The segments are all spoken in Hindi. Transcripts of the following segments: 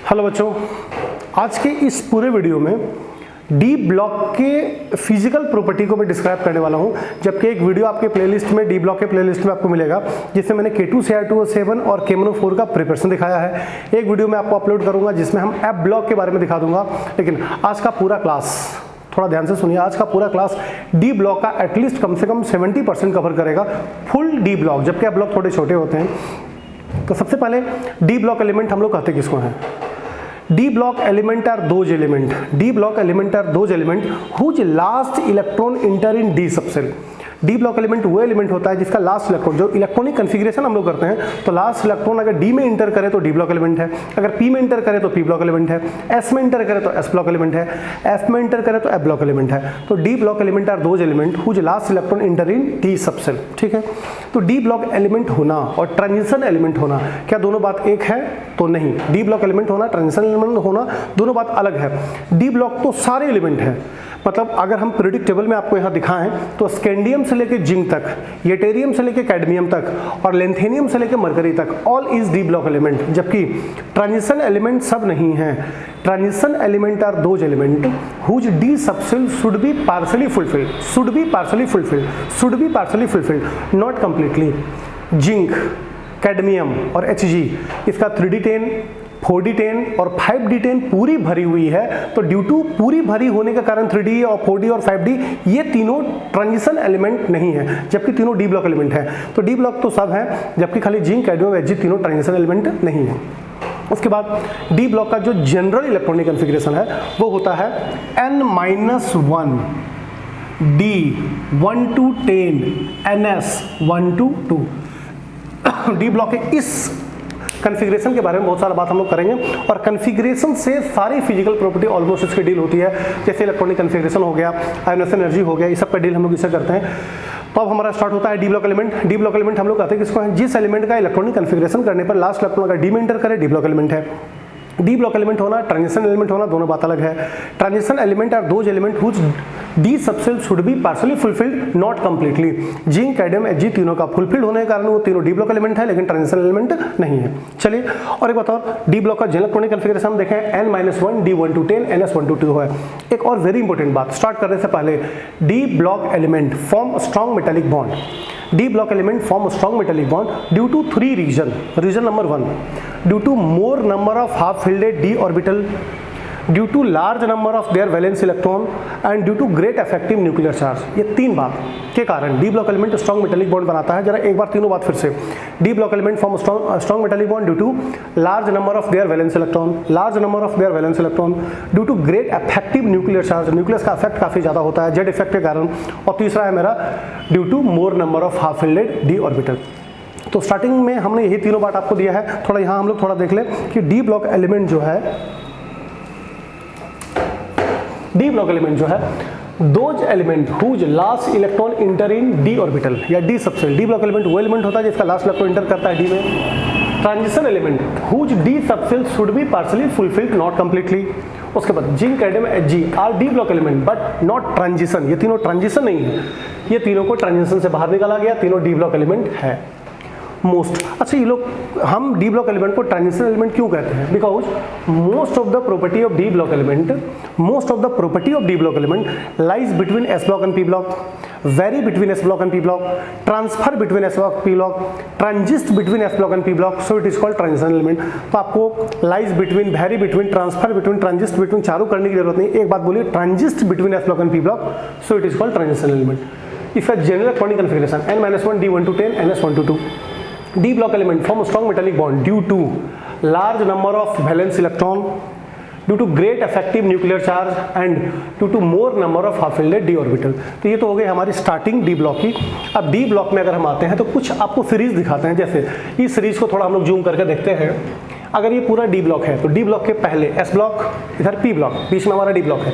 हेलो बच्चों, आज के इस पूरे वीडियो में डी ब्लॉक के फिजिकल प्रॉपर्टी को मैं डिस्क्राइब करने वाला हूं, जबकि एक वीडियो आपके प्लेलिस्ट में डी ब्लॉक के प्लेलिस्ट में आपको मिलेगा जिसमें मैंने K2Cr2O7 और KMnO4 का प्रिपरेशन दिखाया है। एक वीडियो मैं आपको अपलोड करूंगा जिसमें हम एफ ब्लॉक के बारे में दिखा दूंगा। लेकिन आज का पूरा क्लास, थोड़ा ध्यान से सुनिए, आज का पूरा क्लास डी ब्लॉक का एटलीस्ट कम से कम 70% कवर करेगा, फुल डी ब्लॉक, जबकि एफ ब्लॉक थोड़े छोटे होते हैं। तो सबसे पहले डी ब्लॉक एलिमेंट हम लोग कहते किसको हैं? D block element are those element. D block element are those element whose last electron enter in D subshell. D block element वो एलिमेंट होता है जिसका लास्ट इलेक्ट्रॉन, जो इलेक्ट्रॉनिक कन्फिग्रेशन हम लोग करते हैं, तो लास्ट इलेक्ट्रॉन अगर डी में इंटर करे तो डी ब्लॉक एलिमेंट है, अगर पी में इंटर करे तो पी ब्लॉक एलिमेंट है, एस में इंटर करे तो एस ब्लॉक एलिमेंट है, एफ में इंटर करे तो एफ ब्लॉक एलिमेंट है। तो D block element are those element whose last electron enter in D subshell. ठीक है, तो डी ब्लॉक एलिमेंट होना और ट्रांजिशन एलिमेंट होना, क्या दोनों बात एक है? तो नहीं। डी ब्लॉक एलिमेंट होना, ट्रांजिशन एलिमेंट होना, दोनों बात अलग है। डी ब्लॉक तो सारे एलिमेंट हैं, मतलब अगर हम पीरियोडिक टेबल में आपको यहाँ दिखाएं तो स्कैंडियम से लेकर जिंक तक, येटेरियम से लेकर कैडमियम तक और लेंथेनियम से लेकर मरकरी तक, all is D block element. जबकि ट्रांजिशन एलिमेंट सब नहीं है। Transition element are those element whose D subshell should be partially fulfilled, should be partially fulfilled, should be partially fulfilled, not completely. Zinc, cadmium और Hg, इसका 3d10, 4d10 और 5d10 पूरी भरी हुई है। तो ड्यू टू पूरी भरी होने के कारण 3d और 4d और 5d ये तीनों ट्रांजिशन एलिमेंट नहीं है, जबकि तीनों डी ब्लॉक एलिमेंट है। तो डी ब्लॉक तो सब है, जबकि खाली जिंक, कैडमियम, Hg तीनों ट्रांजिशन एलिमेंट नहीं है। उसके बाद डी ब्लॉक का जो जनरल इलेक्ट्रॉनिक कॉन्फ़िगरेशन है वो होता है n-1 d 1 to 10 ns 1 to 2। D block के इस कॉन्फ़िगरेशन के बारे में बहुत सारा बात हम लोग करेंगे, और कॉन्फ़िगरेशन से सारी फिजिकल प्रॉपर्टी ऑलमोस्ट इसकी डील होती है। जैसे इलेक्ट्रॉनिक कॉन्फ़िगरेशन हो गया, आयोनाइजेशन एनर्जी हो गया, इस सब का डील हम लोग इससे करते हैं। तो अब हमारा स्टार्ट होता है d block element. D block element हम लोग कहते हैं किसको है? जिस एलिमेंट का इलेक्ट्रॉनिक कॉन्फ़िगरेशन करने पर लास्ट इलेक्ट्रॉन अगर डी में इंटर करे, डी ब्लॉक एलिमेंट है। डी ब्लॉक एलिमेंट होना, ट्रांजिशन एलिमेंट होना, दोनों बात अलग है। Transition element are those element whose D subshell should be partially fulfilled, not completely. Zinc, cadmium, Hg तीनों का फुलफिल्ड होने के कारण वो तीनों डी ब्लॉक एलिमेंट है, लेकिन ट्रांजिशन एलिमेंट नहीं है। चलिए और एक बताओ, डी ब्लॉक का जनरल इलेक्ट्रॉनिक कॉन्फ़िगरेशन हम देखें, n-1 d 1 to 10 ns 1 to 2 है। एक और वेरी इंपॉर्टेंट बात स्टार्ट करने से पहले, d block element form strong metallic bond. D block element form strong metallic bond due to 3 reason. Reason number 1, due to more number of half filled d orbital, due to large number of their valence electron and due to great effective nuclear charge. ये तीन बात के कारण d block element strong metallic bond बनाता है। जरा एक बार तीनों बात फिर से। D block element form strong metallic bond due to large number of their valence electron, large number of their valence electron, due to great effective nuclear charge, nucleus का इफेक्ट काफी ज्यादा होता है जेड इफेक्ट के कारण। और तीसरा है मेरा due to more number of half filled d orbital. तो स्टार्टिंग में हमने यही तीनों बात आपको दिया है। थोड़ा यहाँ हम लोग थोड़ा देख लें कि डी ब्लॉक एलिमेंट जो है, डी ब्लॉक एलिमेंट जो है, those element whose last electron enter in D orbital या D subshell. D block element वो एलिमेंट होता है जिसका लास्ट इलेक्ट्रॉन इंटर करता है डी में। Transition element whose D subshell should be partially fulfilled, not completely. उसके बाद zinc, cadmium, Hg are d block element but not transition. ये तीनों ट्रांजिशन नहीं है, ये तीनों को ट्रांजिशन से बाहर निकाला गया, तीनों डी ब्लॉक एलिमेंट है। मोस्ट, अच्छा ये लोग, हम डी ब्लॉक एलिमेंट को ट्रांजिशन एलिमेंट क्यों कहते हैं? Because most of the property of D block element, most of the property of D block element lies between S block and P block, vary between s block and p block, transfer between s block p block, transist between s block and p block, so it is called transition element। तो आपको lies between, vary between, transfer between, transist between चारों करने की जरूरत नहीं। एक बात बोलिए, transist between s block and p block, so it is called transition element। If a general electronic configuration n-1 d 1 to 10 ns 1 to 2, d block element form a strong metallic bond due to large number of valence electron, due to great effective nuclear charge and due to more number of half filled d orbital। तो ये तो हो गई हमारी स्टार्टिंग डी ब्लॉक की। अब डी ब्लॉक में अगर हम आते हैं तो कुछ आपको सीरीज दिखाते हैं। जैसे इस सीरीज को थोड़ा हम लोग जूम करके देखते हैं। अगर ये पूरा डी ब्लॉक है तो डी ब्लॉक के पहले एस ब्लॉक, इधर पी ब्लॉक, बीच में हमारा डी ब्लॉक है।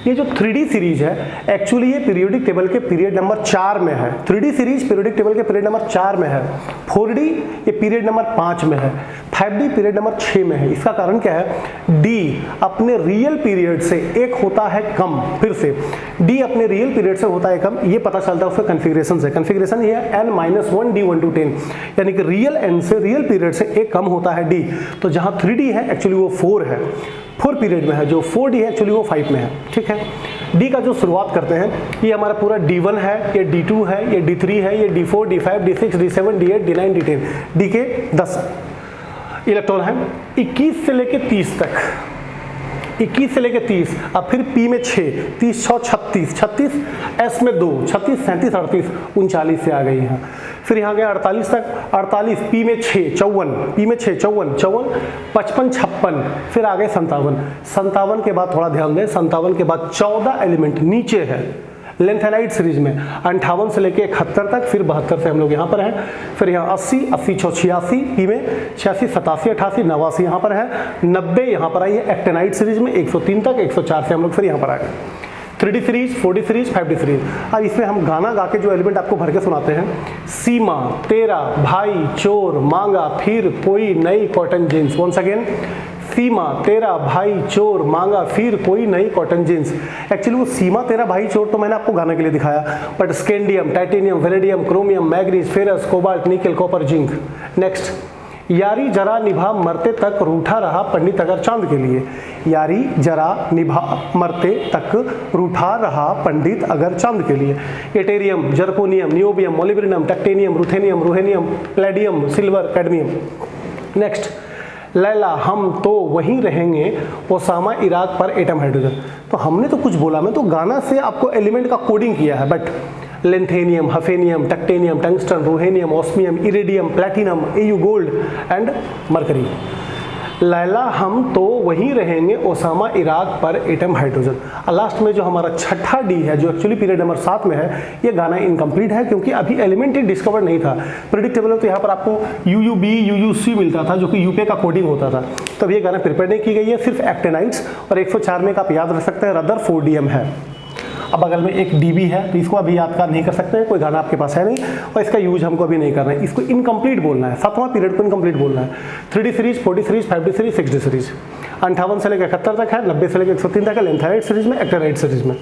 ये जो 3D सीरीज है एक्चुअली ये पीरियोडिक टेबल के पीरियड नंबर 4 में है। 3D सीरीज पीरियोडिक टेबल के पीरियड नंबर 4 में है। 4D ये पीरियड नंबर 5 में है। 5D पीरियड नंबर 6 में है। इसका कारण क्या है, D अपने रियल पीरियड से एक होता है कम। फिर से D अपने रियल पीरियड से होता है कम, ये पता चलता है उसके कन्फिग्रेशन से। कन्फिग्रेशन ये है n-1 D1 to 10, यानी कि रियल n से रियल पीरियड से एक कम होता है D। तो जहां 3D है एक्चुअली वो 4 है, 4 पीरियड में है। जो 4D है एक्चुअली वो 5 में है। ठीक है, D का जो शुरुआत करते हैं, ये हमारा पूरा D1 है, ये D2 है, ये D3 है, ये D4, D5, D6, D7, D8, D9, D10, D के 10 इलेक्ट्रॉन है। 21 से लेके 30 तक, 21 से लेके 30, अब फिर P में 6, 30, 6, 36, 36, S में 2, 36, 37, 38, 39 से आ गई है। फिर यहाँ गए 48 तक, 48, P में 6, 54, P में 6, 54, 54, 55, 56, फिर आ गए 57, 57 के बाद थोड़ा ध्यान दें, 57 के बाद 14 एलिमेंट नीचे है लेंथेनाइड सीरीज में, 58 से लेके 71 तक, फिर 72 से हम लोग यहाँ पर हैं। फिर यहाँ 80, 80, 86, P में 86, 87, 88, 89 यहाँ पर है, 90 यहाँ पर आई है एक्टेनाइड सीरीज में, 103 तक, 104 से हम लोग फिर यहाँ पर आ गए। 3D series, 4D series, 5D series. अब इसमें हम गाना गा के जो एलिमेंट आपको भर के सुनाते हैं, सीमा, तेरा, भाई, चोर, मांगा, फिर, कोई, नई, कॉटन जीन्स। वंस अगेन, सीमा, तेरा, भाई, चोर, मांगा, फिर, कोई, नई, कॉटन जीन्स। एक्चुअली वो सीमा, तेरा, भाई, चोर तो मैंने आपको गाने के लिए दिखाया, but scandium, titanium, vanadium, chromium, manganese, ferrous, cobalt, निकल, कॉपर, जिंक। नेक्स्ट, यारी जरा निभा मरते तक रूठा रहा पंडित अगर चांद के लिए। यारी जरा निभा मरते तक रूठा रहा पंडित अगर चांद के लिए। Yttrium, zirconium, niobium, molybdenum, technetium, ruthenium, rhodium, palladium, silver, cadmium. Next, Laila हम तो वहीं रहेंगे, ओसामा इराक पर एटम हाइड्रोजन। तो हमने तो कुछ बोला, मैं तो गाना से आपको एलिमेंट का कोडिंग किया है, but lanthanum, hafnium, tantalum, tungsten, rhenium, osmium, iridium, platinum, A U gold and mercury. Laila हम तो वहीं रहेंगे, ओसामा इराक पर एटम हाइड्रोजन। लास्ट में जो हमारा छठा डी है, जो एक्चुअली पीरियड नंबर 7 में है, ये गाना इनकम्प्लीट है क्योंकि अभी एलिमेंट ही डिस्कवर नहीं था। प्रेडिक्टेबल तो यहाँ पर आपको UUB, UUC मिलता था, जो कि यूपे का कोडिंग होता था। तो अब ये गाना प्रिपेयर नहीं की गई है, सिर्फ एक्टेनाइट्स और 104 में आप याद रख सकते हैं रदरफोर्डियम है। अब बगल में एक DB है, तो इसको अभी याद नहीं कर सकते हैं, कोई गाना आपके पास है नहीं और इसका यूज हमको अभी नहीं करना है। इसको इनकम्प्लीट बोलना है, 7वां पीरियड को इनकम्प्लीट बोलना है। 3D series, 4D series, 5D series, 6D series. 58 से लेकर 71 तक है, 90 से लेकर 103 तक है लेंथेनाइड सीरीज में, एक्टेनाइड सीरीज में।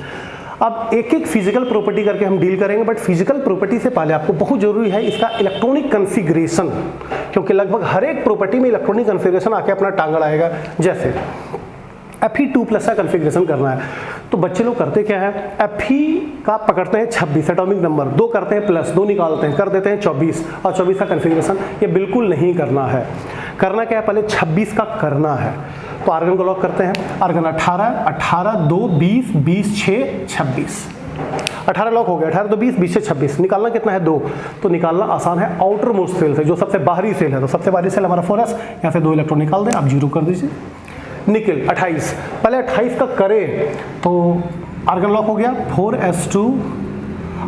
अब एक एक फिजिकल प्रॉपर्टी करके हम डील करेंगे, बट फिजिकल प्रॉपर्टी से पहले आपको बहुत जरूरी है इसका इलेक्ट्रॉनिक कन्फिग्रेशन, क्योंकि लगभग हर एक प्रॉपर्टी में इलेक्ट्रॉनिक कन्फिग्रेशन आके अपना टांग अड़ाएगा। जैसे Fe2+ का कन्फिग्रेशन करना है, तो बच्चे लोग करते क्या है, Fe का पकड़ते हैं 26 एटॉमिक नंबर, 2 करते हैं प्लस, 2 निकालते हैं, कर देते हैं 24, और 24 का कन्फिग्रेशन ये बिल्कुल नहीं करना है। करना क्या है, पहले 26 का करना है। तो आर्गन को लॉक करते हैं, आर्गन 18, 18, 2, 20, 20, 6, 26। 18 लॉक हो गया, 18, 2, 20, 20 से 26। निकालना कितना है, 2। तो निकालना आसान है आउटर मोस्ट सेल से, जो सबसे बाहरी सेल है। तो सबसे बाहरी सेल हमारा 4s, यहाँ से 2 इलेक्ट्रॉन निकाल दें, आप 0 कर दीजिए। निकल 28, पहले 28 का करें तो आर्गन लॉक हो गया, 4s2,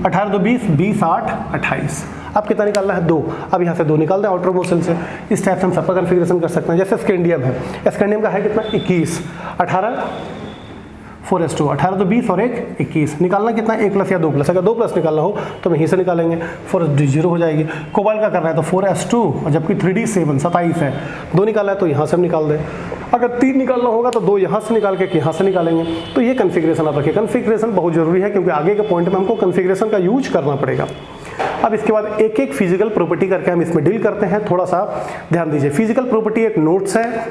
18, 2, 20, 20, 8, 28। अब कितना निकालना है, 2। अब यहाँ से 2 निकाल दें आउटर मोस्ट सेल से। इस टाइप से हम सबका कन्फिग्रेशन कर सकते हैं। जैसे स्कैंडियम है, स्कैंडियम का है कितना, 21, 18, 4s2, 18, 2, 20 और 1, 21। निकालना कितना, 1 प्लस या 2 प्लस। अगर 2 प्लस निकालना हो तो हम यहीं से निकालेंगे, 4s2 0 हो जाएगी। कोबाल्ट का करना है तो 4s2, और जबकि 3D 7 27 है, 2 निकालना है तो यहाँ से हम निकाल दें। अगर 3 निकालना होगा तो 2 यहाँ से निकाल के यहाँ से निकालेंगे। तो ये कन्फिग्रेशन आप रखिए। कन्फिग्रेशन बहुत जरूरी है क्योंकि आगे के पॉइंट में हमको कन्फिग्रेशन का यूज करना पड़ेगा। अब इसके बाद एक एक फिजिकल प्रॉपर्टी करके हम इसमें डील करते हैं। थोड़ा सा ध्यान दीजिए, फिजिकल प्रॉपर्टी एक नोट्स है,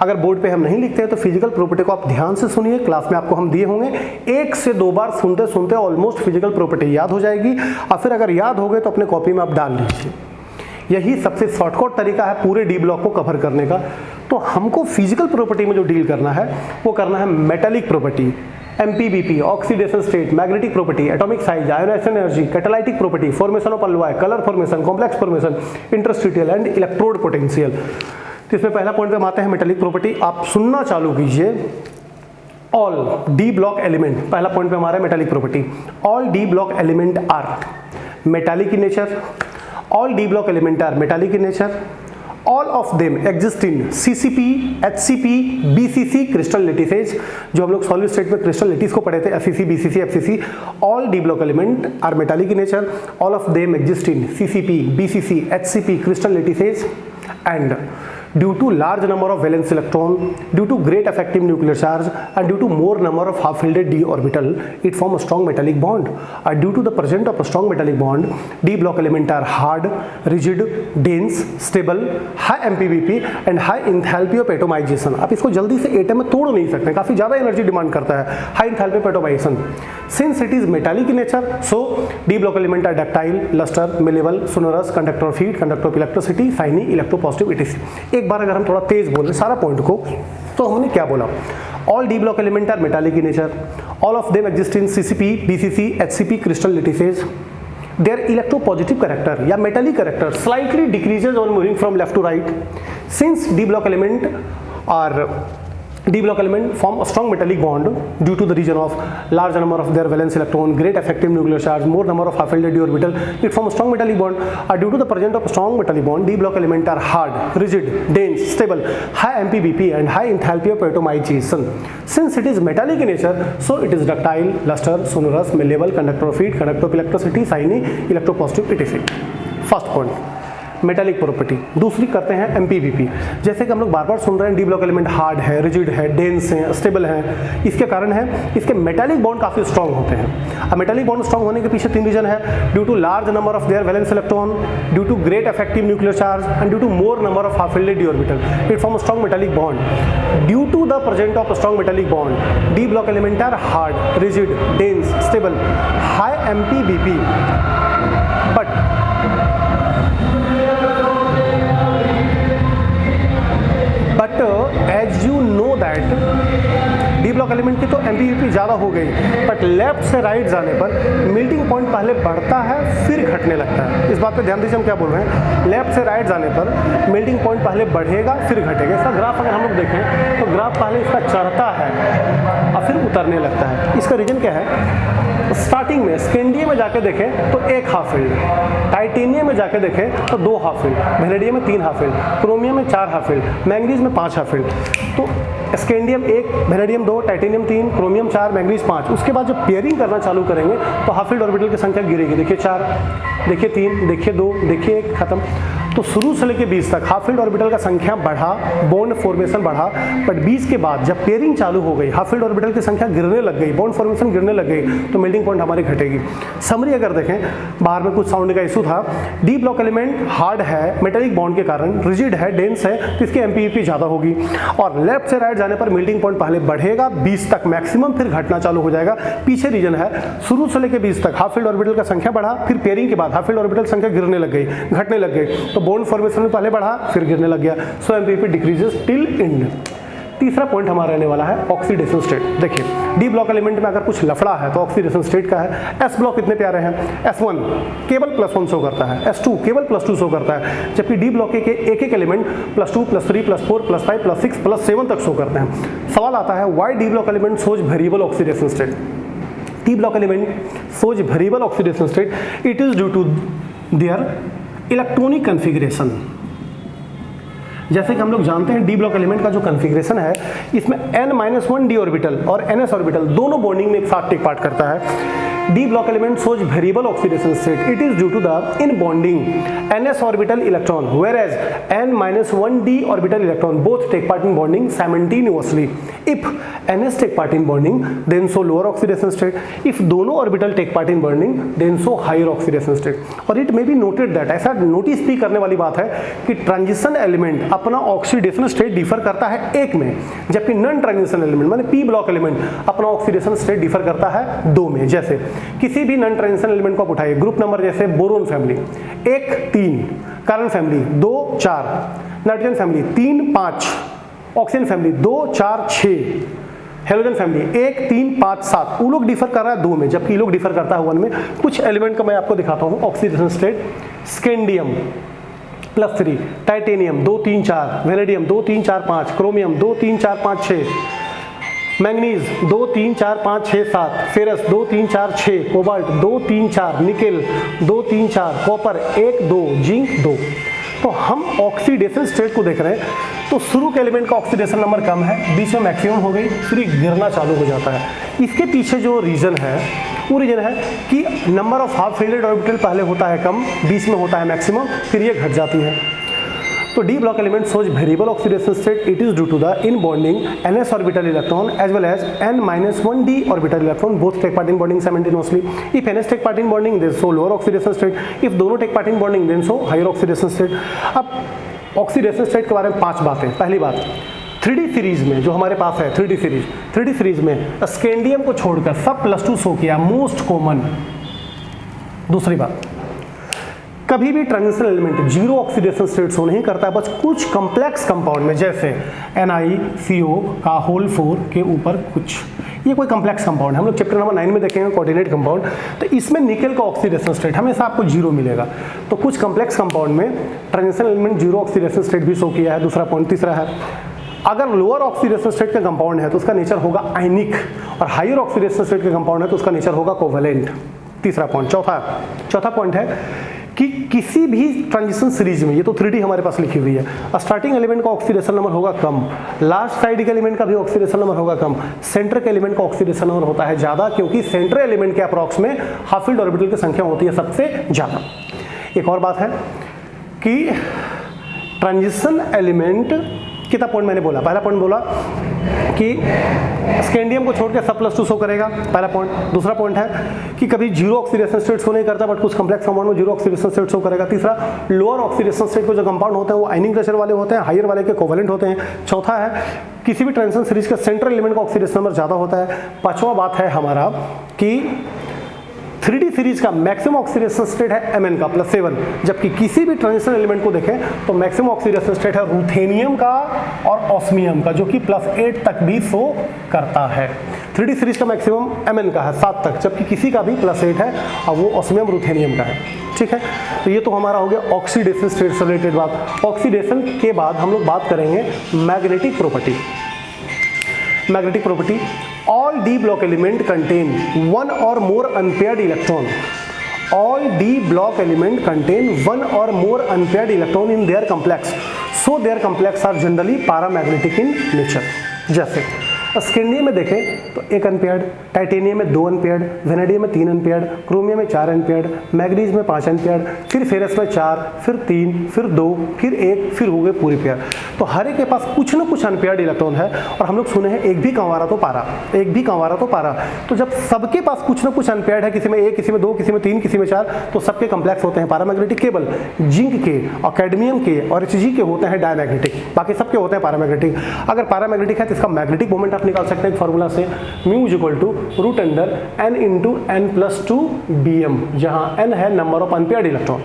अगर बोर्ड पे हम नहीं लिखते हैं तो फिजिकल प्रॉपर्टी को आप ध्यान से सुनिए, क्लास में आपको हम दिए होंगे। 1 से 2 बार सुनते सुनते ऑलमोस्ट फिजिकल प्रॉपर्टी याद हो जाएगी, और फिर अगर याद हो गए तो अपने कॉपी में आप डाल लीजिए। यही सबसे शॉर्टकट तरीका है पूरे डी ब्लॉक को कवर करने का। तो हमको फिजिकल प्रॉपर्टी में जो डील करना है वो करना है metallic property, MPBP, oxidation state, magnetic property, atomic size, ionization energy, catalytic property, formation of alloy, colour formation, complex formation, interstitial and electrode potential. तो इसमें पहला पॉइंट पे हम आते हैं मेटालिक प्रॉपर्टी। आप सुनना चालू कीजिए। ऑल डी ब्लॉक एलिमेंट, पहला पॉइंट पे हमारा metallic property, all D block element are metallic in nature. All D block element are metallic in nature. All of them exist in CCP, HCP, BCC crystal lattices. जो हम लोग सॉलिड स्टेट में क्रिस्टल लेटिस को पढ़े थे, FCC, BCC, FCC। All D block element are metallic in nature, all of them exist in CCP, BCC, HCP crystal lattices and due to large number of valence electron, due to great effective nuclear charge and due to more number of half-filled d orbital, it form a strong metallic bond. Due to the presence of a strong metallic bond, d block element are hard, rigid, dense, stable, high MPBP and high enthalpy of atomization. आप इसको जल्दी से एटम में तोड़ नहीं सकते, काफी ज्यादा एनर्जी डिमांड करता है, high enthalpy of atomization. Since it is metallic in nature, so d block element are ductile, luster, malleable, sonorous, conductor of heat, conductor of electricity, shiny, electropositive, etc. एक बार अगर हम थोड़ा तेज बोलें सारा पॉइंट को, तो हमने क्या बोला? All D block element are metallic in nature, all of them exist in CCP, BCC, HCP crystal lattices. Their electropositive character या metallic character slightly decreases on moving from left to right. Since D block element form a strong metallic bond due to the region of large number of their valence electron, great effective nuclear charge, more number of half-filled d orbital, it form a strong metallic bond. Due to the presence of a strong metallic bond, d block element are hard, rigid, dense, stable, high MPBP and high enthalpy of atomization. Since it is metallic in nature, so it is ductile, luster, sonorous, malleable, conductor of heat, conductor of electricity, shiny, electropositive, etc. First point metallic property. दूसरी करते हैं MPBP। जैसे कि हम लोग बार बार सुन रहे हैं डी ब्लॉक एलिमेंट हार्ड है, रिजिड है, डेंस है, स्टेबल है। इसके कारण है इसके मेटालिक बॉन्ड काफी स्ट्रॉन्ग होते हैं। अब मेटालिक बॉन्ड स्ट्रॉन्ग होने के पीछे तीन रीजन है। Due to large number of their valence electron, due to great effective nuclear charge and due to more number of half filled d orbital, it form a strong metallic bond. Due to the presence of a strong metallic bond, d block element are hard, rigid, dense, stable, high MPBP, but as you know that D block element की तो MPBP ज़्यादा हो गई, बट लेफ्ट से राइट जाने पर मेल्टिंग पॉइंट पहले बढ़ता है फिर घटने लगता है। इस बात पे ध्यान दीजिए हम क्या बोल रहे हैं। लेफ्ट से राइट जाने पर मेल्टिंग पॉइंट पहले बढ़ेगा फिर घटेगा। इसका ग्राफ अगर हम लोग देखें तो ग्राफ पहले इसका चढ़ता है और फिर उतरने लगता है। इसका रीजन क्या है? स्टार्टिंग में स्कैंडियम में जाके देखें तो 1 हाफ-फिल्ड, टाइटेनियम में जाके देखें तो 2 हाफ-फिल्ड, वेनेडियम में 3 हाफ-फिल्ड, क्रोमियम में 4 हाफ-फिल्ड, मैंगनीज में 5 हाफ-फिल्ड। तो scandium 1, vanadium 2, titanium 3, chromium 4, manganese 5। उसके बाद जब पेयरिंग करना चालू करेंगे तो हाफ-फिल्ड ऑर्बिटल की संख्या गिरेगी। देखिए 4, देखिए 3, देखिए 2, देखिए 1, खत्म। तो शुरू से लेकर 20 तक हाफ-फिल्ड ऑर्बिटल का संख्या बढ़ा, बॉन्ड फॉर्मेशन बढ़ा, बट 20 के बाद जब पेयरिंग चालू हो गई हाफ-फिल्ड ऑर्बिटल की संख्या गिरने लग गई, बॉन्ड फॉर्मेशन गिरने लग गई, तो मेल्टिंग पॉइंट हमारी घटेगी। समरी अगर देखें, बाहर में कुछ साउंड का इशू था। डी ब्लॉक एलिमेंट हार्ड है मेटालिक बॉन्ड के कारण, रिजिड है, डेंस है, तो इसकी MPBP ज़्यादा होगी। और लेफ्ट से राइट जाने पर मेल्टिंग पॉइंट पहले बढ़ेगा 20 तक मैक्सिमम, फिर घटना चालू हो जाएगा। पीछे रीजन है शुरू से लेकर 20 तक हाफ-फिल्ड ऑर्बिटल का संख्या बढ़ा, फिर पेयरिंग के बाद हाफ-फिल्ड ऑर्बिटल संख्या गिरने लग गई, घटने लग गई, तो बॉन्ड फॉर्मेशन पहले बढ़ा फिर गिरने लग गया। सो MPBP डिक्रीजेस टिल एंड। तीसरा पॉइंट हमारा रहने वाला है ऑक्सीडेशन स्टेट। देखिए डी ब्लॉक एलिमेंट में अगर कुछ लफड़ा है तो ऑक्सीडेशन स्टेट का है। S ब्लॉक कितने प्यारे हैं? S1 केवल +1 शो करता है, S2 केवल +2 शो करता है, जबकि डी ब्लॉक के एक एक एलिमेंट +2, +3, +4, +5, +6, +7 तक शो करते हैं। सवाल आता है why d block element shows variable oxidation state? D block element shows variable oxidation state, it is due to their electronic configuration. जैसे कि हम लोग जानते हैं डी ब्लॉक एलिमेंट का जो कॉन्फ़िगरेशन है, इसमें n-1 d ऑर्बिटल और ns ऑर्बिटल दोनों बॉन्डिंग में एक साथ टेक पार्ट करता है। D block element shows variable oxidation state. It is due to the in bonding ns orbital electron, whereas n-1 d orbital electron both take part in bonding simultaneously. If ns take part in bonding, then show lower oxidation state. If दोनों orbital take part in bonding, then show higher oxidation state. और it may be noted that, ऐसा नोटिस भी करने वाली बात है कि ट्रांजिशन एलिमेंट अपना ऑक्सीडेशन स्टेट डिफर करता है एक में, जबकि नॉन ट्रांजिशन एलिमेंट माने पी ब्लॉक एलिमेंट अपना ऑक्सीडेशन स्टेट डिफर करता है 2 में। जैसे किसी भी नॉन ट्रांजिशन एलिमेंट को आप उठाइए, ग्रुप नंबर जैसे boron family 1, 3, carbon family 2, 4, nitrogen family 3, 5, oxygen family 2, 4, 6, halogen family 1, 3, 5, 7। वो लोग डिफर कर रहा है 2 में, जबकि लोग डिफर करता है 1 में। कुछ एलिमेंट का मैं आपको दिखाता हूँ oxidation state. Scandium +3, titanium 2, 3, 4, vanadium 2, 3, 4, 5, chromium 2, 3, 4, 5, 6, manganese 2, 3, 4, 5, 6, 7, ferrous 2, 3, 4, 6, cobalt 2, 3, 4, nickel 2, 3, 4, copper 1, 2, zinc 2। तो हम ऑक्सीडेशन स्टेट को देख रहे हैं, तो शुरू के एलिमेंट का ऑक्सीडेशन नंबर कम है, बीच में मैक्सिमम हो गई, फिर ये गिरना चालू हो जाता है। इसके पीछे जो रीज़न है वो रीज़न है कि number of half filled orbital पहले होता है कम, बीच में होता है मैक्सिमम, फिर ये घट जाती है। तो D block element shows variable oxidation state. It is due to the in bonding ns orbital electron as well as n-1d orbital electron both take part in bonding simultaneously. If ns take part in bonding, then show lower oxidation state. If दोनों take part in bonding, then show higher oxidation state. अब ऑक्सीडेशन स्टेट के बारे में 5 बातें। पहली बात, 3D सीरीज में जो हमारे पास है 3D सीरीज में स्कैंडियम को छोड़कर सब +2 शो किया, मोस्ट कॉमन। दूसरी बात, कभी भी transition element zero oxidation state show नहीं करता है, बस कुछ कॉम्प्लेक्स कंपाउंड में जैसे NiCO का होल 4 के ऊपर कुछ, ये कोई कॉम्प्लेक्स कंपाउंड है, हम लोग चैप्टर नंबर 9 में देखेंगे कोऑर्डिनेट कंपाउंड, तो इसमें निकल का ऑक्सीडेशन स्टेट हमेशा आपको जीरो मिलेगा। तो कुछ कॉम्प्लेक्स कंपाउंड में transition element zero oxidation state भी शो किया है। दूसरा पॉइंट। तीसरा है, अगर लोअर ऑक्सीडेशन स्टेट का कंपाउंड है तो उसका नेचर होगा आयनिक, और हायर ऑक्सीडेशन स्टेट का कंपाउंड है तो उसका नेचर होगा कोवेलेंट। तीसरा पॉइंट। चौथा पॉइंट है कि किसी भी ट्रांजिशन सीरीज में, ये तो 3D हमारे पास लिखी हुई है, स्टार्टिंग एलिमेंट का ऑक्सीडेशन नंबर होगा कम, लास्ट साइड के एलिमेंट का भी ऑक्सीडेशन नंबर होगा कम, सेंटर के एलिमेंट का ऑक्सीडेशन नंबर होता है ज़्यादा, क्योंकि सेंटर एलिमेंट के अप्रॉक्स में हाफ फील्ड ऑर्बिटल की संख्या होती है सबसे ज़्यादा। एक और बात है कि ट्रांजिशन एलिमेंट, कितना पॉइंट मैंने बोला? पहला पॉइंट बोला कि स्कैंडियम को छोड़ के सब +2 शो करेगा, पहला पॉइंट। दूसरा पॉइंट है कि कभी जीरो ऑक्सीडेशन स्टेट शो नहीं करता, बट कुछ कॉम्प्लेक्स कंपाउंड में जीरो ऑक्सीडेशन स्टेट शो करेगा। तीसरा, लोअर ऑक्सीडेशन स्टेट को जो कंपाउंड होते हैं वो आयनिक नेचर वाले होते हैं, हायर वाले के कोवेलेंट होते हैं। चौथा है किसी भी ट्रांजिशन सीरीज का सेंट्रल एलिमेंट का ऑक्सीडेशन नंबर ज़्यादा होता है। पांचवा बात है हमारा कि 3D सीरीज का मैक्सिमम ऑक्सीडेशन स्टेट है Mn का +7, जबकि किसी भी ट्रांजिशन एलिमेंट को देखें तो मैक्सिमम ऑक्सीडेशन स्टेट है रूथेनियम का और ऑस्मियम का, जो कि +8 तक भी शो करता है। 3D सीरीज का मैक्सिमम Mn का है 7 तक, जबकि किसी का भी +8 है और वो ऑस्मियम रूथेनियम का है। ठीक है, तो ये तो हमारा हो गया ऑक्सीडेशन स्टेट से रिलेटेड बात। ऑक्सीडेशन के बाद हम लोग बात करेंगे magnetic property. Magnetic property, all d block element contain one or more unpaired electron. All d block element contain one or more unpaired electron in their complex, so their complex are generally paramagnetic in nature. जैसे स्कैंडियम में देखें तो 1 अनपेयर्ड, टाइटेनियम में 2 अनपेयर्ड, वेनेडियम में 3 अनपेयर्ड, क्रोमियम में 4 अनपेयर्ड, मैग्नीज में 5 अनपेयर्ड, फिर फेरस में 4, फिर 3, फिर 2, फिर 1, फिर हो गए पूरी पेयर। तो हर एक के पास कुछ ना कुछ अनपेयर्ड इलेक्ट्रॉन है, और हम लोग सुने हैं एक भी कंवारा तो पारा, एक भी कंवारा तो पारा। तो जब सबके पास कुछ ना कुछ अनपेयर्ड है, किसी में 1, किसी में 2, किसी में 3, किसी में 4, तो सबके कॉम्प्लेक्स होते हैं पैरामैग्नेटिक। केवल जिंक के और कैडमियम के और Hg के होते हैं डायमैग्नेटिक, बाकी सबके होते हैं पैरामैग्नेटिक। अगर पैरामैग्नेटिक है तो इसका मैग्नेटिक मोमेंट निकाल सकते हैं फार्मूला से, μ √n × n+2 bm, जहां n है नंबर ऑफ अनपेयर्ड इलेक्ट्रॉन,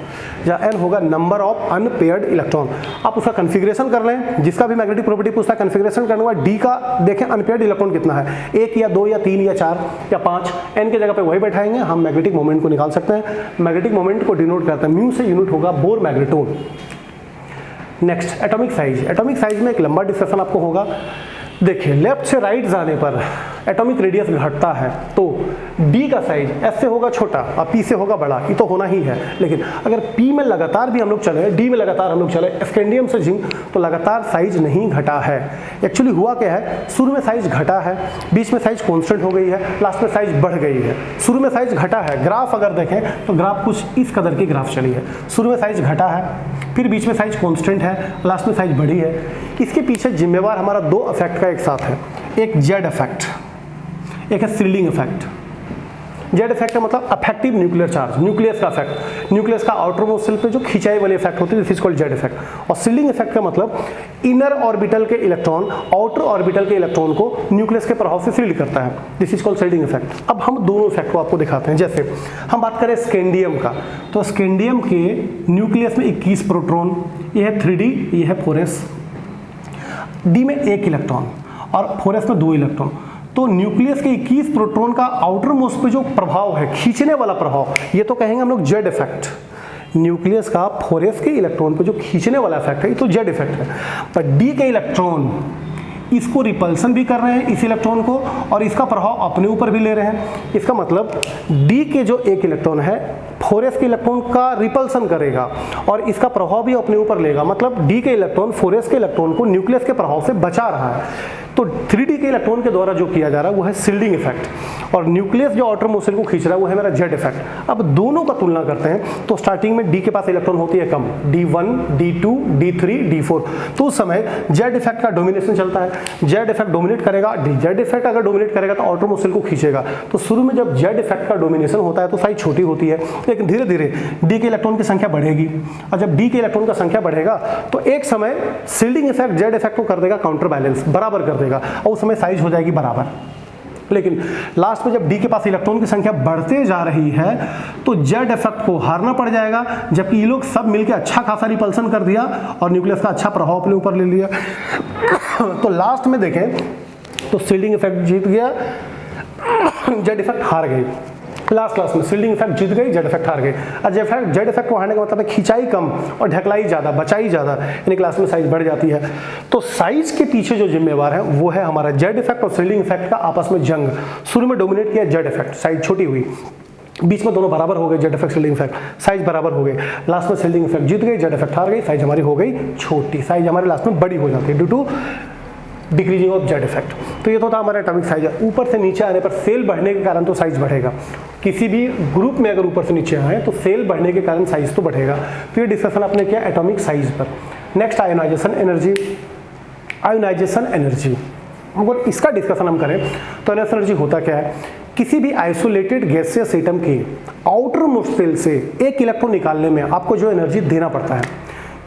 जहां n होगा नंबर ऑफ अनपेयर्ड इलेक्ट्रॉन। आप उसका कॉन्फ़िगरेशन कर लें, जिसका भी मैग्नेटिक प्रॉपर्टी पूछता है कॉन्फ़िगरेशन करने के बाद d का देखें अनपेयर्ड इलेक्ट्रॉन कितना है, 1 या 2 या 3 या 4 या 5, n के जगह पे वही बैठाएंगे, हम मैग्नेटिक मोमेंट को निकाल सकते हैं। मैग्नेटिक मोमेंट को डिनोट करते हैं, म्यू से यूनिट होगा Bohr magneton. Next, atomic size. Atomic size में एक लंबा डिस्कशन आपको होगा। देखिए, लेफ्ट से राइट जाने पर एटॉमिक रेडियस घटता है, तो d का साइज s से होगा छोटा और p से होगा बड़ा, ये तो होना ही है। लेकिन अगर p में लगातार भी हम लोग चले, d में लगातार हम लोग चले, स्कैंडियम से जिंक, तो लगातार साइज नहीं घटा है। एक्चुअली हुआ क्या है, शुरू में साइज घटा है, बीच में साइज कांस्टेंट हो गई है, लास्ट में साइज बढ़ गई है। शुरू में साइज घटा है, ग्राफ अगर देखें तो ग्राफ कुछ इस कदर की ग्राफ चली है। शुरू में साइज घटा है, फिर बीच में साइज कांस्टेंट है, लास्ट में साइज बढ़ी है। इसके पीछे जिम्मेवार हमारा 2 इफेक्ट का एक साथ है, एक जेड इफेक्ट, एक है सील्डिंग इफेक्ट। जेड इफेक्ट का मतलब अफेक्टिव न्यूक्लियर चार्ज, न्यूक्लियस का इफेक्ट, न्यूक्लियस का आउटर मोस्ट शेल पे जो खिंचाई वाली इफेक्ट होती है, this is called Z effect. और सील्डिंग इफेक्ट का मतलब इनर ऑर्बिटल के इलेक्ट्रॉन आउटर ऑर्बिटल के इलेक्ट्रॉन को न्यूक्लियस के प्रभाव से सील्ड करता है, this is called shielding effect. अब हम दोनों इफेक्ट को आपको दिखाते हैं। जैसे हम बात करें स्कैंडियम का, तो स्कैंडियम के न्यूक्लियस में 21 प्रोटॉन, ये है 3d, ये है 4s, d में 1 इलेक्ट्रॉन और 4s में 2 इलेक्ट्रॉन। तो न्यूक्लियस के 21 प्रोटॉन का आउटर मोस्ट पे जो प्रभाव है, खींचने वाला प्रभाव, ये तो कहेंगे हम लोग जेड इफेक्ट। न्यूक्लियस का 4s के इलेक्ट्रॉन पे जो खींचने वाला इफेक्ट है, ये तो जेड इफेक्ट है। पर d के इलेक्ट्रॉन इसको रिपल्सन भी कर रहे हैं, इस इलेक्ट्रॉन को, और इसका प्रभाव अपने ऊपर भी ले रहे हैं। इसका मतलब d के जो 1 इलेक्ट्रॉन है 4s के इलेक्ट्रॉन का रिपल्सन करेगा और इसका प्रभाव भी अपने ऊपर लेगा। मतलब d के इलेक्ट्रॉन 4s के इलेक्ट्रॉन को न्यूक्लियस के प्रभाव से बचा रहा है। तो 3d के इलेक्ट्रॉन के द्वारा जो किया जा रहा है वो है शील्डिंग इफेक्ट, और न्यूक्लियस जो आउटर मोशन को खींच रहा है वो है मेरा जेड इफेक्ट। अब दोनों का तुलना करते हैं तो स्टार्टिंग में d के पास इलेक्ट्रॉन होती है कम, d1, d2, d3, d4, तो उस समय जेड इफेक्ट का डोमिनेशन चलता है। जेड इफेक्ट डोमिनेट करेगा, जेड इफेक्ट अगर डोमिनेट करेगा तो आउटर मोशन को खींचेगा। तो शुरू में जब जेड इफेक्ट का डोमिनेशन होता है तो साइज छोटी होती है, लेकिन धीरे धीरे डी के इलेक्ट्रॉन की संख्या बढ़ेगी, और जब डी के इलेक्ट्रॉन का संख्या बढ़ेगा तो एक समय शील्डिंग इफेक्ट जेड इफेक्ट को कर देगा काउंटर बैलेंस, बराबर कर देगा, और उस समय साइज हो जाएगी बराबर। लेकिन लास्ट में जब डी के पास इलेक्ट्रॉन की संख्या बढ़ते जा रही है तो जेड इफेक्ट को हारना पड़ जाएगा, जबकि ये लोग सब मिलकर अच्छा खासा रिपल्सन कर दिया और न्यूक्लियस का अच्छा प्रभाव अपने ऊपर ले लिया। तो लास्ट में देखें तो शील्डिंग इफेक्ट जीत गया, जेड इफेक्ट हार गई। लास्ट क्लास में शील्डिंग इफेक्ट जीत गई, जेड इफेक्ट हार गई। और जेड इफेक्ट को हारने का मतलब है खिंचाई कम और ढकलाई ज़्यादा, बचाई ज़्यादा, यानी क्लास में साइज बढ़ जाती है। तो साइज के पीछे जो जिम्मेवार है वो है हमारा जेड इफेक्ट और शील्डिंग इफेक्ट का आपस में जंग। शुरू में डोमिनेट किया जेड इफेक्ट, साइज छोटी हुई, बीच में दोनों बराबर हो गए, Z effect shielding effect, size बराबर हो गए। लास्ट में शील्डिंग इफेक्ट जीत गई, जेड इफेक्ट हार गई, साइज हमारी हो गई छोटी, साइज हमारी लास्ट में बड़ी हो जाती है due to decreasing of Z effect. तो ये तो था हमारा एटॉमिक साइज। ऊपर से नीचे आने पर सेल बढ़ने के कारण तो साइज बढ़ेगा, किसी भी ग्रुप में अगर ऊपर से नीचे आए तो सेल बढ़ने के कारण साइज तो बढ़ेगा। तो ये डिस्कशन आपने किया एटॉमिक साइज पर। Next ionization energy. Ionization energy अगर इसका डिस्कशन हम करें तो आयोनाइजेशन एनर्जी होता क्या है, किसी भी आइसोलेटेड गैसियस एटम के आउटर मोस्ट शेल से एक इलेक्ट्रॉन निकालने में आपको जो एनर्जी देना पड़ता है,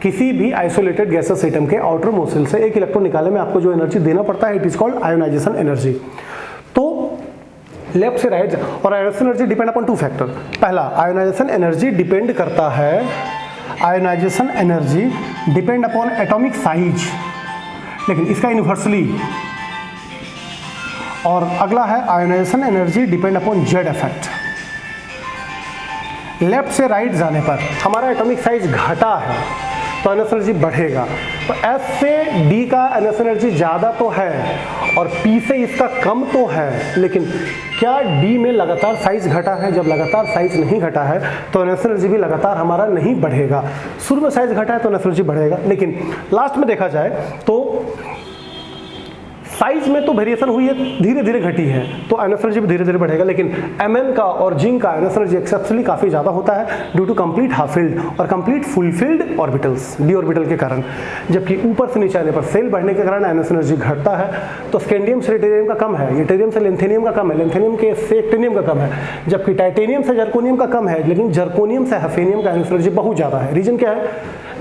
किसी भी आइसोलेटेड गैसेस एटम के आउटर मोस्ट शेल से एक इलेक्ट्रॉन निकालने में आपको जो एनर्जी देना पड़ता है it is called ionization energy. तो लेफ्ट से राइट, और ionization energy depend upon two factor. पहला, आयोनाइजेशन एनर्जी डिपेंड करता है, ionization energy depend upon atomic size, लेकिन इसका यूनिवर्सली। और अगला है ionization energy depend upon Z effect. Left से राइट जाने पर हमारा एटॉमिक साइज घटा है तो आयोनाइजेशन एनर्जी बढ़ेगा। तो एस से डी का आयोनाइजेशन एनर्जी ज़्यादा तो है और पी से इसका कम तो है, लेकिन क्या डी में लगातार साइज घटा है? जब लगातार साइज नहीं घटा है तो आयोनाइजेशन एनर्जी भी लगातार हमारा नहीं बढ़ेगा। शुरू में साइज घटा है तो आयोनाइजेशन एनर्जी बढ़ेगा, लेकिन लास्ट में देखा जाए तो साइज में तो वेरिएशन हुई है, धीरे धीरे घटी है, तो आयोनाइजेशन एनर्जी भी धीरे धीरे बढ़ेगा। लेकिन Mn का और जिंक का आयोनाइजेशन एनर्जी एक्सेप्शनली काफ़ी ज़्यादा होता है due to complete half filled और complete full filled orbitals, D orbital के कारण। जबकि ऊपर से नीचे आने पर सेल बढ़ने के कारण आयोनाइजेशन एनर्जी घटता है। तो स्कैंडियम से ड्यूटेरियम का कम है, ड्यूटेरियम से लेंथेनियम का कम है, लेंथेनियम के से एक्टिनियम का कम है, जबकि टाइटेनियम से जर्कोनियम का कम है, लेकिन जर्कोनियम से हफेनियम का आयोनाइजेशन एनर्जी बहुत ज़्यादा है। रीजन क्या है?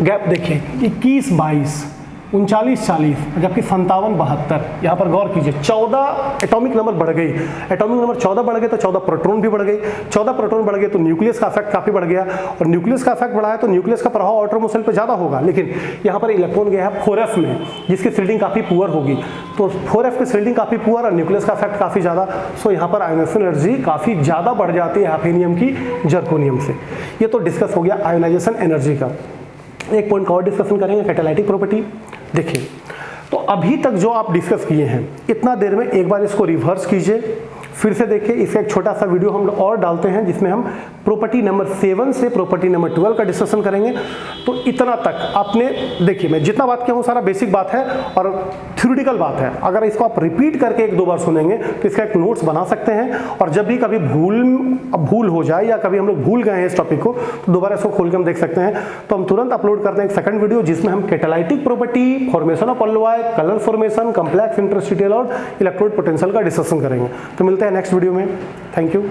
गैप देखिए 21-22, 39-40, जबकि 57-72। यहाँ पर गौर कीजिए, 14 एटॉमिक नंबर बढ़ गई। एटॉमिक नंबर 14 बढ़ गए तो 14 प्रोटॉन भी बढ़ गई, 14 प्रोटॉन बढ़ गए तो न्यूक्लियस का इफेक्ट काफी बढ़ गया, और न्यूक्लियस का इफेक्ट बढ़ा है तो न्यूक्लियस का प्रभाव आउटर मोस्ट शेल पे ज्यादा होगा। लेकिन यहाँ पर इलेक्ट्रॉन गया है 4f में, जिसकी शील्डिंग काफी पुअर होगी, तो 4f की शील्डिंग काफी पुअर और न्यूक्लियस का इफेक्ट काफी ज्यादा। सो यहाँ पर आयोनाइजेशन एनर्जी काफी ज्यादा बढ़ जाती है हफेनियम की जर्कोनियम से। ये तो डिस्कस हो गया आयोनाइजेशन एनर्जी का। एक पॉइंट का और डिस्कशन करेंगे, कैटालाइटिक प्रॉपर्टी। देखिए, तो अभी तक जो आप डिस्कस किए हैं इतना देर में एक बार इसको रिवर्स कीजिए, फिर से देखिए। इसका एक छोटा सा वीडियो हम और डालते हैं जिसमें हम प्रॉपर्टी नंबर 7 से प्रॉपर्टी नंबर 12 का डिस्कशन करेंगे। तो इतना तक आपने देखिए, मैं जितना बात किया हूँ सारा बेसिक बात है और थ्योरेटिकल बात है। अगर इसको आप रिपीट करके 1-2 बार सुनेंगे तो इसका एक नोट्स बना सकते हैं, और जब भी कभी भूल हो जाए या कभी हम लोग भूल गए हैं इस टॉपिक को तो दोबारा इसको खोल के हम देख सकते हैं। तो हम तुरंत अपलोड करते हैं एक सेकंड वीडियो जिसमें हम catalytic property, formation of alloy, colour formation, complex interstitial और इलेक्ट्रोड पोटेंशियल का डिस्कशन करेंगे। तो मिलते हैं नेक्स्ट वीडियो में। Thank you.